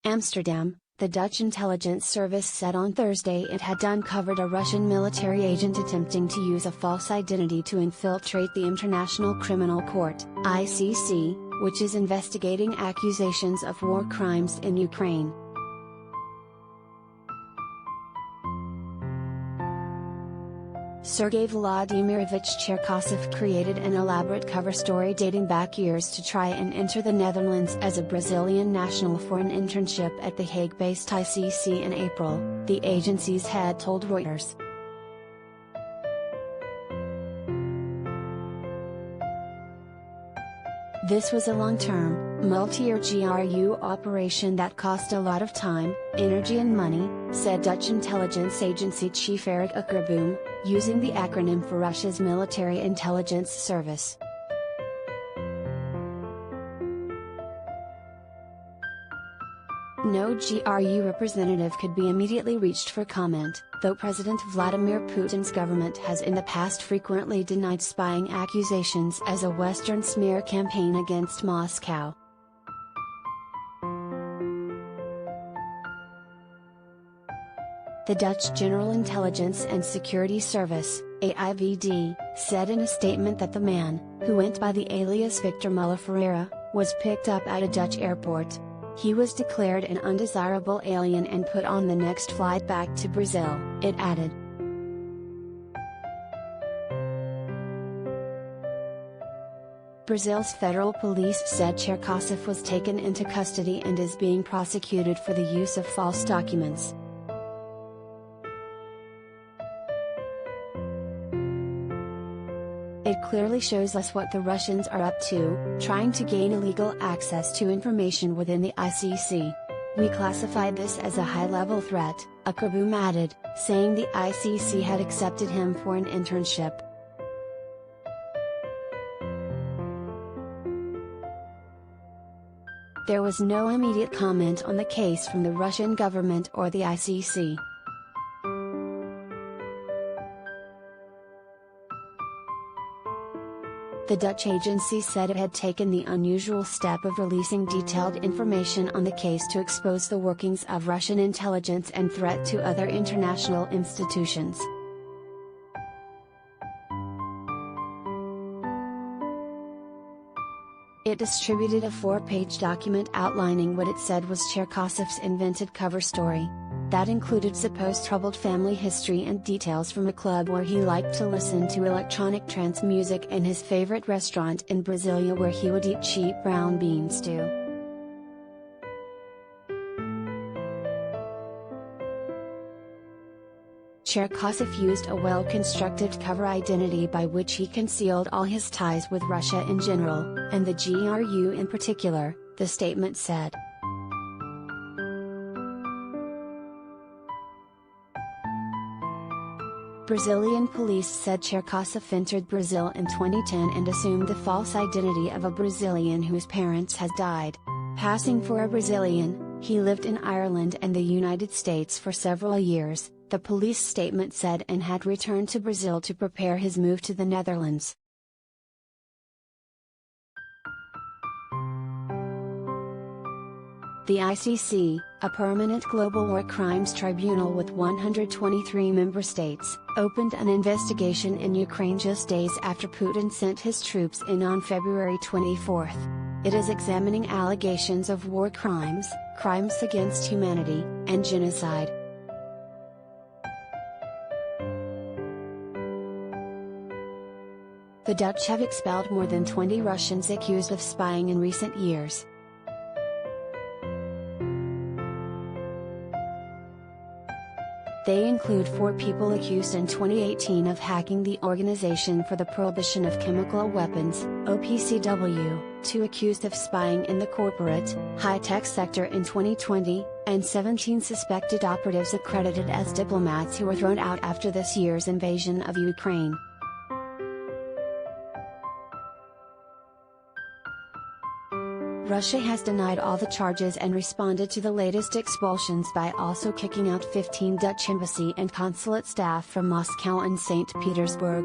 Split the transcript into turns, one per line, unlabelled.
Amsterdam, the Dutch intelligence service said on Thursday it had uncovered a Russian military agent attempting to use a false identity to infiltrate the International Criminal Court, ICC, which is investigating accusations of war crimes in Ukraine. Sergey Vladimirovich Cherkasov created an elaborate cover story dating back years to try and enter the Netherlands as a Brazilian national for an internship at the Hague-based ICC in April, the agency's head told Reuters. This was a long-term, multi-year GRU operation that cost a lot of time, energy and money, said Dutch intelligence agency chief Erik Akkerboom, using the acronym for Russia's military intelligence service. No GRU representative could be immediately reached for comment, though President Vladimir Putin's government has in the past frequently denied spying accusations as a Western smear campaign against Moscow. The Dutch General Intelligence and Security Service, AIVD, said in a statement that the man, who went by the alias Victor Muller Ferreira, was picked up at a Dutch airport. He was declared an undesirable alien and put on the next flight back to Brazil, it added. Brazil's federal police said Cherkasov was taken into custody and is being prosecuted for the use of false documents. It clearly shows us what the Russians are up to, trying to gain illegal access to information within the ICC. We classified this as a high-level threat, Akkerboom added, saying the ICC had accepted him for an internship. There was no immediate comment on the case from the Russian government or the ICC. The Dutch agency said it had taken the unusual step of releasing detailed information on the case to expose the workings of Russian intelligence and threat to other international institutions. It distributed a 4-page document outlining what it said was Cherkasov's invented cover story. That included supposed troubled family history and details from a club where he liked to listen to electronic trance music and his favorite restaurant in Brasilia where he would eat cheap brown bean stew. Cherkasov used a well-constructed cover identity by which he concealed all his ties with Russia in general, and the GRU in particular, the statement said. Brazilian police said Cherkasov entered Brazil in 2010 and assumed the false identity of a Brazilian whose parents had died. Passing for a Brazilian, he lived in Ireland and the United States for several years, the police statement said, and had returned to Brazil to prepare his move to the Netherlands. The ICC, a permanent global war crimes tribunal with 123 member states, opened an investigation in Ukraine just days after Putin sent his troops in on February 24. It is examining allegations of war crimes, crimes against humanity, and genocide. The Dutch have expelled more than 20 Russians accused of spying in recent years. They include 4 people accused in 2018 of hacking the Organization for the Prohibition of Chemical Weapons, OPCW, 2 accused of spying in the corporate, high-tech sector in 2020, and 17 suspected operatives accredited as diplomats who were thrown out after this year's invasion of Ukraine. Russia has denied all the charges and responded to the latest expulsions by also kicking out 15 Dutch embassy and consulate staff from Moscow and St. Petersburg.